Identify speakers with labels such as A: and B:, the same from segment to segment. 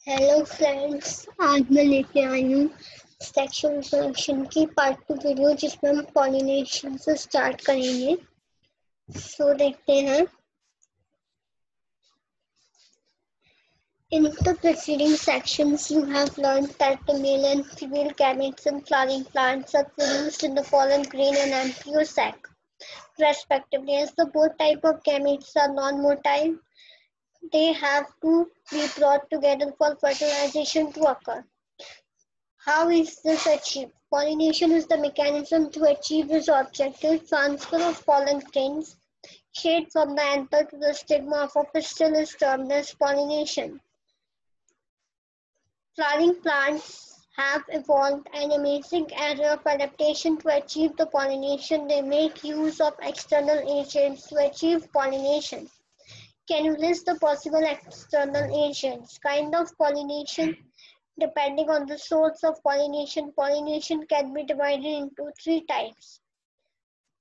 A: Hello friends, आज मैं लेके आई हूँ सेक्शुअल रिप्रोडक्शन की पार्ट 2 वीडियो जिसमें हम पॉलिनेशन से स्टार्ट करेंगे। सो देखते हैं। In the preceding sections, you have learned that the male and female gametes in flowering plants are produced in the pollen grain and embryo sac, respectively. As the both type of gametes are non-motile, they have to be brought together for fertilization to occur. How is this achieved? Pollination is the mechanism to achieve this objective. Transfer of pollen grains shade from the anther to the stigma of a pistil is termed as pollination. Flowering plants have evolved an amazing array of adaptation to achieve the pollination. They make use of external agents to achieve pollination. Can you list the possible external agents? Kind of pollination. Depending on the source of pollination, pollination can be divided into three types.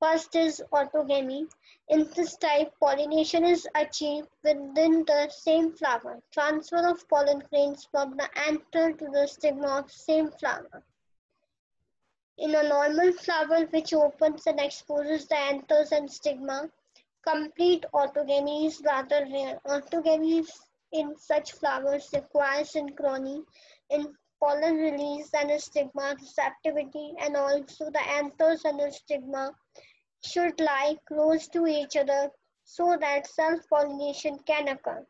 A: First is autogamy. In this type, pollination is achieved within the same flower. Transfer of pollen grains from the anther to the stigma of same flower. In a normal flower which opens and exposes the anthers and stigma, complete autogamy is rather rare. Autogamy in such flowers requires synchrony in pollen release and stigma receptivity, and also the anthers and the stigma should lie close to each other so that self-pollination can occur.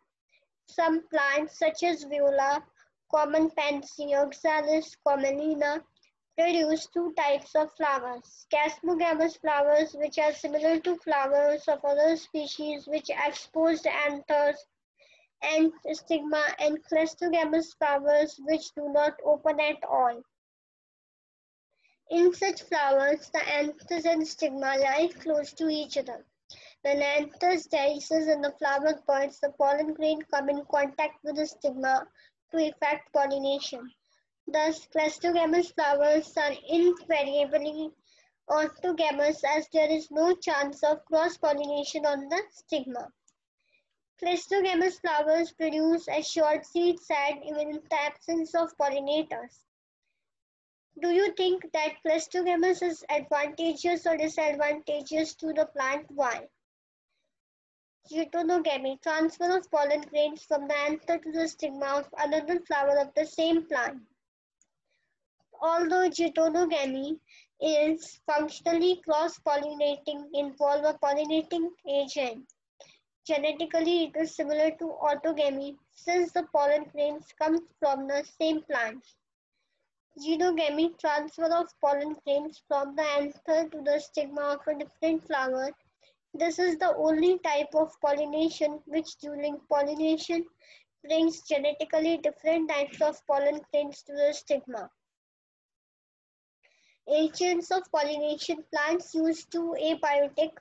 A: Some plants such as viola, common pansy, oxalis commelina produce two types of flowers. Casmogamous flowers, which are similar to flowers of other species which expose the anthers and stigma, and cleistogamous flowers which do not open at all. In such flowers, the anthers and stigma lie close to each other. When anthers dices and the flower buds, the pollen grain come in contact with the stigma to effect pollination. Thus, cleistogamous flowers are invariably orthogamous as there is no chance of cross-pollination on the stigma. Cleistogamous flowers produce a short seed set even in the absence of pollinators. Do you think that cleistogamous is advantageous or disadvantageous to the plant? Why? Geitonogamy, transfer of pollen grains from the anther to the stigma of another flower of the same plant. Although geitonogamy is functionally cross-pollinating, involve a pollinating agent. Genetically, it is similar to autogamy since the pollen grains come from the same plants. Xenogamy, transfer of pollen grains from the anther to the stigma of a different flower. This is the only type of pollination which during pollination brings genetically different types of pollen grains to the stigma. Agents of pollination: plants use two abiotic,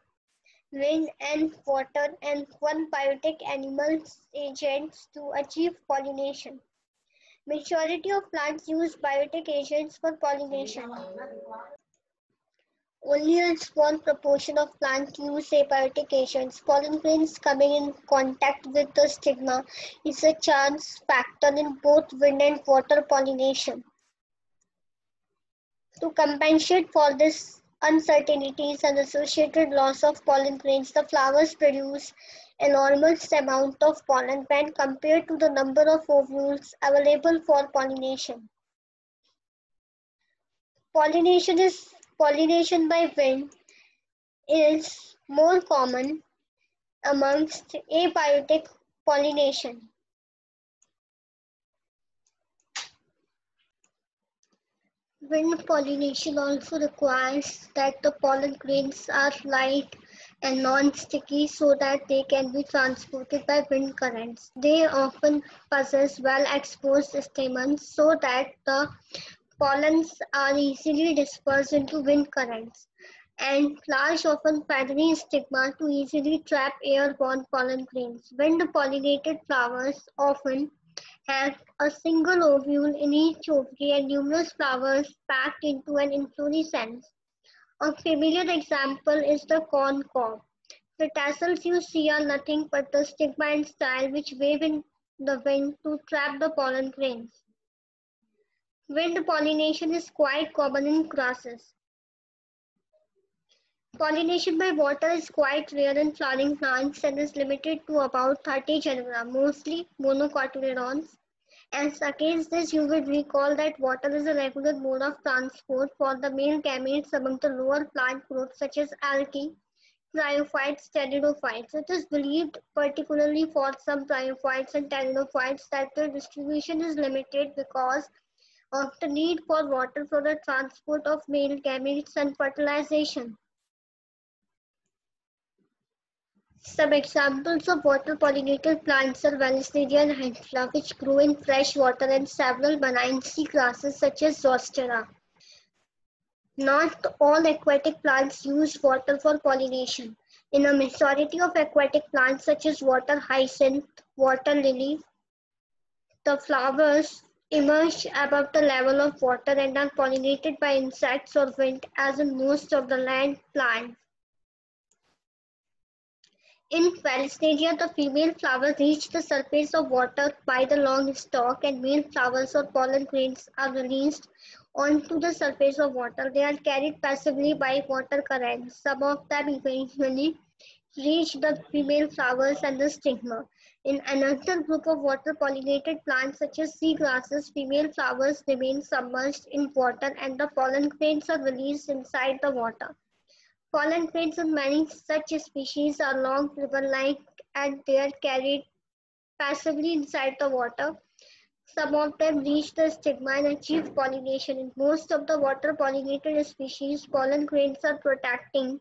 A: wind and water, and one biotic, animal agents to achieve pollination. Majority of plants use biotic agents for pollination. Only a small proportion of plants use abiotic agents. Pollen grains coming in contact with the stigma is a chance factor in both wind and water pollination. To compensate for this uncertainties and associated loss of pollen grains, the flowers produce enormous amount of pollen when compared to the number of ovules available for pollination. Pollination by wind is more common amongst abiotic pollination. Wind pollination also requires that the pollen grains are light and non-sticky so that they can be transported by wind currents. They often possess well-exposed stamens so that the pollens are easily dispersed into wind currents, and large, often feathery stigma to easily trap airborne pollen grains. Wind-pollinated flowers often have a single ovule in each ovary and numerous flowers packed into an inflorescence. A familiar example is the corn cob. The tassels you see are nothing but the stigma and style which wave in the wind to trap the pollen grains. Wind pollination is quite common in grasses. Pollination by water is quite rare in flowering plants and is limited to about 30 genera, mostly monocotyledons. As against this, you will recall that water is a regular mode of transport for the male gametes among the lower plant groups such as algae, bryophytes, pteridophytes. It is believed, particularly for some bryophytes and pteridophytes, that their distribution is limited because of the need for water for the transport of male gametes and fertilization. Some examples of water-pollinated plants are Valisneria and Hydra, which grow in fresh water, and several benign sea grasses such as Zostera. Not all aquatic plants use water for pollination. In a majority of aquatic plants such as water hyacinth, water lily, the flowers emerge above the level of water and are pollinated by insects or wind, as in most of the land plants. In Valisneria, the female flowers reach the surface of water by the long stalk, and male flowers or pollen grains are released onto the surface of water. They are carried passively by water currents. Some of them eventually reach the female flowers and the stigma. In another group of water-pollinated plants such as sea grasses, female flowers remain submerged in water and the pollen grains are released inside the water. Pollen grains in many such species are long ribbon-like and they are carried passively inside the water. Some of them reach the stigma and achieve pollination. In most of the water-pollinated species, pollen grains are protected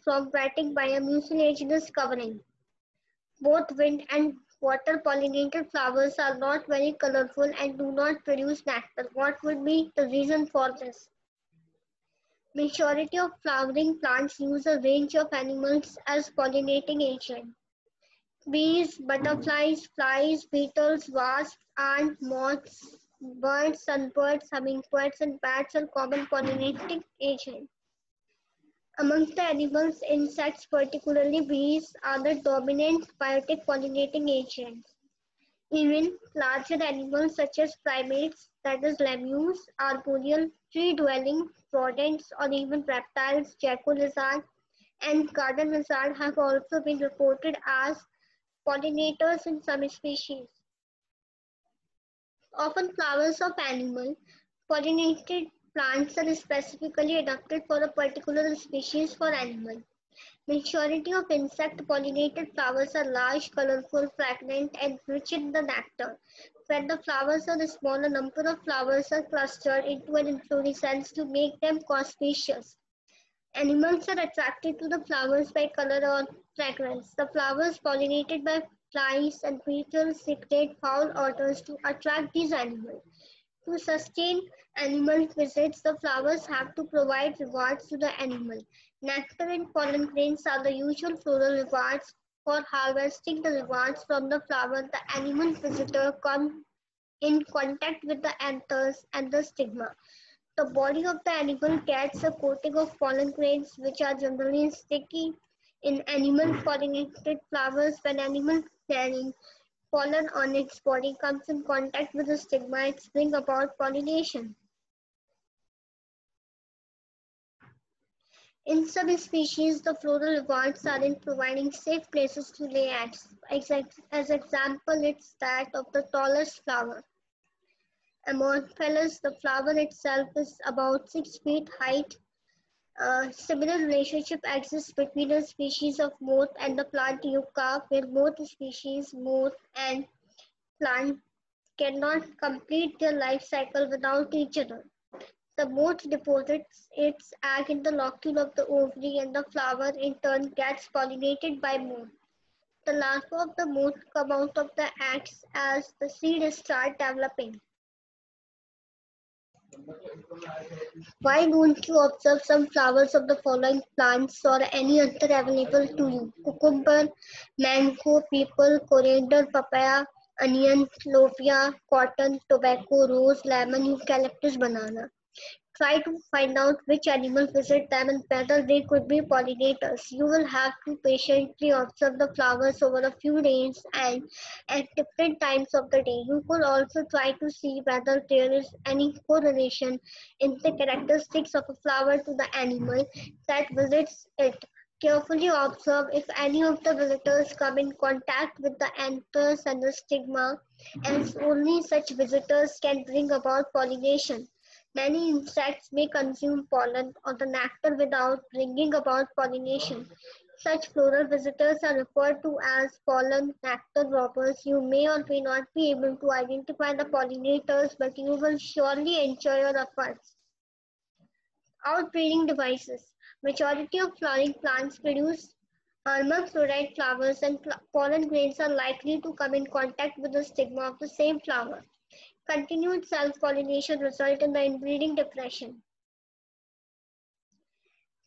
A: from wetting by a mucilaginous covering. Both wind and water-pollinated flowers are not very colorful and do not produce nectar. What would be the reason for this? Majority of flowering plants use a range of animals as pollinating agent. Bees, butterflies, flies, beetles, wasps, ants, moths, birds, sunbirds, hummingbirds, and bats are common pollinating agents. Among the animals, insects, particularly bees, are the dominant biotic pollinating agents. Even larger animals such as primates, that is lemurs, arboreal, tree-dwelling rodents, or even reptiles, jack-o'-lizard and garden lizard have also been reported as pollinators in some species. Often flowers of animal pollinated plants are specifically adapted for a particular species for animal. Majority of insect-pollinated flowers are large, colorful, fragrant, and rich in the nectar. When the flowers are small, a number of flowers are clustered into an inflorescence to make them conspicuous. Animals are attracted to the flowers by color or fragrance. The flowers pollinated by flies and beetles secrete foul odors to attract these animals. To sustain animal visits, the flowers have to provide rewards to the animal. Nectar and pollen grains are the usual floral rewards. For harvesting the rewards from the flower, the animal visitor comes in contact with the anthers and the stigma. The body of the animal gets a coating of pollen grains, which are generally sticky. In animal pollinated flowers, when animal carrying pollen on its body comes in contact with the stigma, it brings about pollination. In some species, the floral rewards are in providing safe places to lay eggs. As example, it's that of the tallest flower. Amorphous, the flower itself is about 6 feet height. A similar relationship exists between a species of moth and the plant yucca, where both species, moth and plant, cannot complete their life cycle without each other. The moth deposits its egg in the locule of the ovary and the flower in turn gets pollinated by moth. The larvae of the moth come out of the eggs as the seed start developing. Why don't you observe some flowers of the following plants or any other available to you? Cucumber, mango, people, coriander, papaya, onion, lophia, cotton, tobacco, rose, lemon, eucalyptus, banana. Try to find out which animals visit them and whether they could be pollinators. You will have to patiently observe the flowers over a few days and at different times of the day. You could also try to see whether there is any correlation in the characteristics of a flower to the animal that visits it. Carefully observe if any of the visitors come in contact with the anthers and the stigma, as only such visitors can bring about pollination. Many insects may consume pollen or the nectar without bringing about pollination. Such floral visitors are referred to as pollen nectar robbers. You may or may not be able to identify the pollinators, but you will surely enjoy your efforts. Outbreeding devices. Majority of flowering plants produce hermaphrodite flowers, and pollen grains are likely to come in contact with the stigma of the same flower. Continued self-pollination results in the inbreeding depression.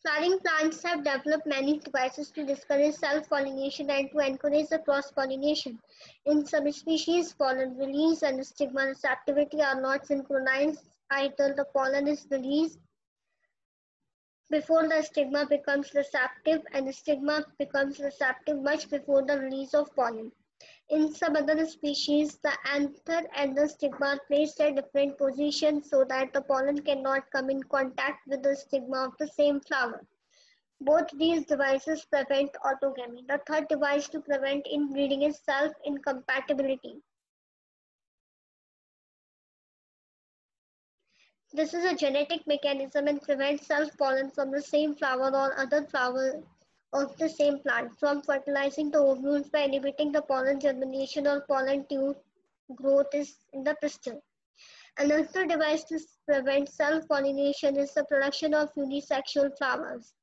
A: Flowering plants have developed many devices to discourage self-pollination and to encourage the cross-pollination. In some species, pollen release and stigma receptivity are not synchronized. Either the pollen is released before the stigma becomes receptive, and the stigma becomes receptive much before the release of pollen. In some other species, the anther and the stigma are placed at different positions so that the pollen cannot come in contact with the stigma of the same flower. Both these devices prevent autogamy. The third device to prevent inbreeding is self-incompatibility. This is a genetic mechanism and prevents self-pollen from the same flower or other flower of the same plant from fertilizing the ovules by inhibiting the pollen germination or pollen tube growth is in the pistil. Another device to prevent self-pollination is the production of unisexual flowers.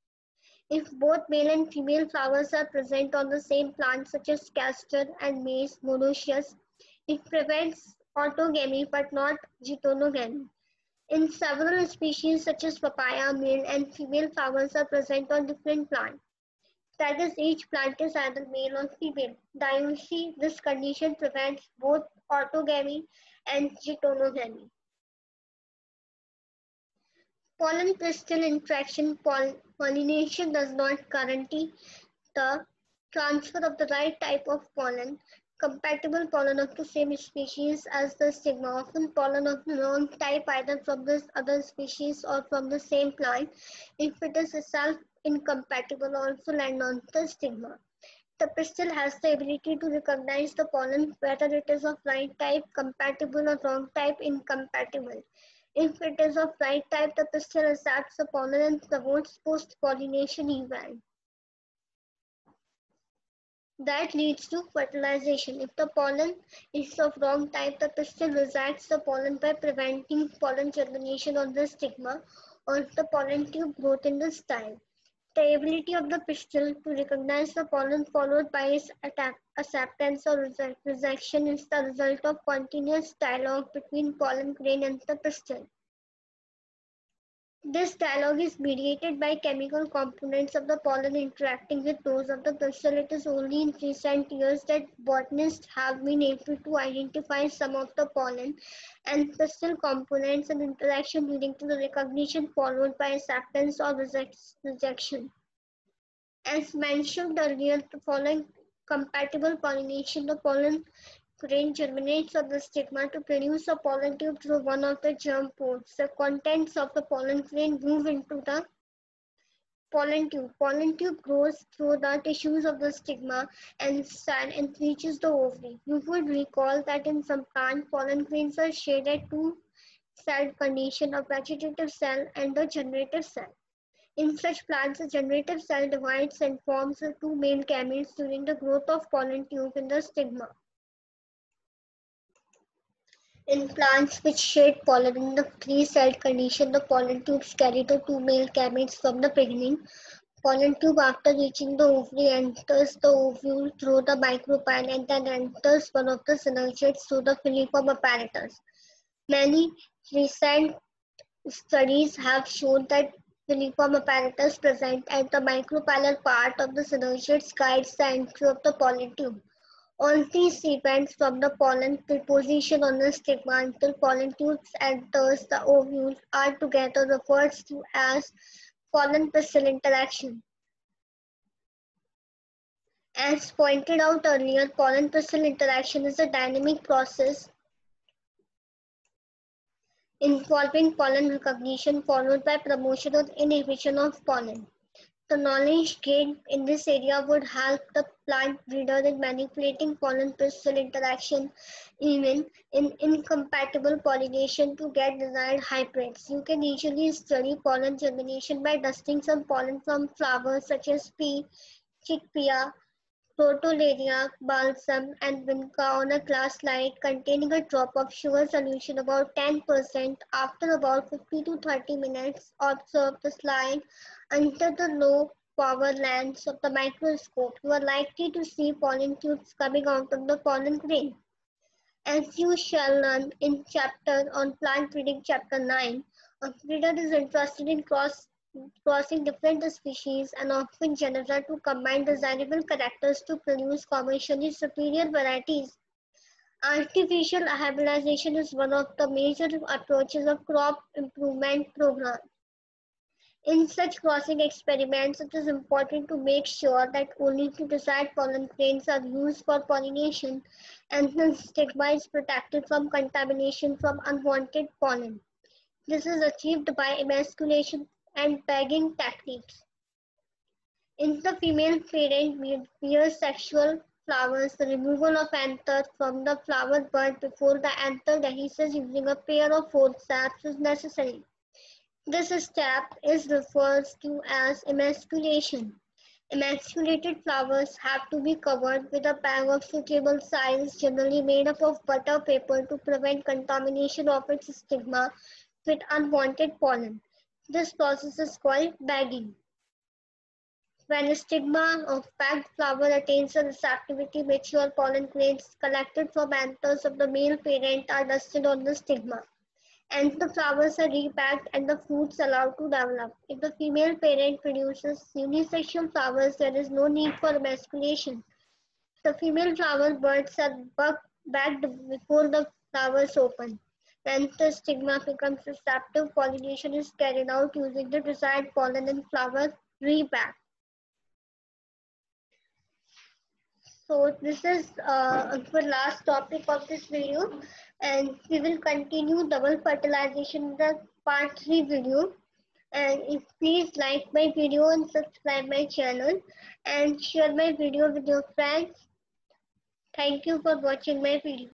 A: If both male and female flowers are present on the same plant, such as castor and maize monoecious, it prevents autogamy but not geitonogamy. In several species such as papaya, male and female flowers are present on different plants. That is, each plant is either male or female. Dionysi, this condition prevents both autogamy and geitonogamy. Pollen-pistil interaction pollination does not guarantee the transfer of the right type of pollen. Compatible pollen of the same species as the stigma, often pollen of the wrong type either from this other species or from the same plant. If it is self-incompatible, also land on the stigma. The pistil has the ability to recognize the pollen, whether it is of right type, compatible, or wrong type, incompatible. If it is of right type, the pistil accepts the pollen and promotes post-pollination event. That leads to fertilization. If the pollen is of wrong type, the pistil rejects the pollen by preventing pollen germination on the stigma or the pollen tube growth in the style. The ability of the pistil to recognize the pollen followed by its acceptance or rejection is the result of continuous dialogue between pollen grain and the pistil. This dialogue is mediated by chemical components of the pollen interacting with those of the pistil. It is only in recent years that botanists have been able to identify some of the pollen and pistil components and interaction leading to the recognition followed by acceptance or rejection. As mentioned earlier, following compatible pollination, the pollen grain germinates on the stigma to produce a pollen tube through one of the germ pods. The contents of the pollen grain move into the pollen tube. Pollen tube grows through the tissues of the stigma and style and reaches the ovary. You would recall that in some plant, pollen grains are shaded two-celled condition of vegetative cell and the generative cell. In such plants, the generative cell divides and forms the two male gametes during the growth of pollen tube in the stigma. In plants which shed pollen in the three-celled condition, the pollen tubes carry the two male gametes from the beginning. Pollen tube, after reaching the ovary, enters the ovule through the micropyle and then enters one of the synergids through the filiform apparatus. Many recent studies have shown that filiform apparatus present at the micropylar part of the synergids guides the entry of the pollen tube. All these events from the pollen preposition on the stigma until pollen tubes enters the ovule are together referred to as pollen-pistil interaction. As pointed out earlier, pollen-pistil interaction is a dynamic process involving pollen recognition followed by promotion or inhibition of pollen. The knowledge gained in this area would help the plant breeder in manipulating pollen-pistil interaction, even in incompatible pollination to get desired hybrids. You can easily study pollen germination by dusting some pollen from flowers such as pea, chickpea, Crotalaria, balsam, and vinca on a glass slide containing a drop of sugar solution about 10%. After about 50 to 30 minutes, observe the slide under the low power lens of the microscope. You are likely to see pollen tubes coming out of the pollen grain. As you shall learn in chapter on plant breeding, chapter 9, a breeder is interested in crossing different species and often genera to combine desirable characters to produce commercially superior varieties. Artificial hybridization is one of the major approaches of crop improvement program. In such crossing experiments, it is important to make sure that only the desired pollen grains are used for pollination and the stigma is protected from contamination from unwanted pollen. This is achieved by emasculation and bagging techniques. In the female parent bears sexual flowers, the removal of anther from the flower bud before the anther dehisces using a pair of forceps is necessary. This step is referred to as emasculation. Emasculated flowers have to be covered with a bag of suitable size, generally made up of butter paper, to prevent contamination of its stigma with unwanted pollen. This process is called bagging. When a stigma of bagged flower attains a receptivity, mature pollen grains collected from anthers of the male parent are dusted on the stigma, and the flowers are repacked and the fruits allowed to develop. If the female parent produces unisexual flowers, there is no need for emasculation. The female flower buds are bagged before the flowers open. When the stigma becomes receptive, pollination is carried out using the desired pollen and flower repacked. So this is the last topic of this video, and we will continue double fertilization in the part 3 video. And if please like my video and subscribe my channel and share my video with your friends. Thank you for watching my video.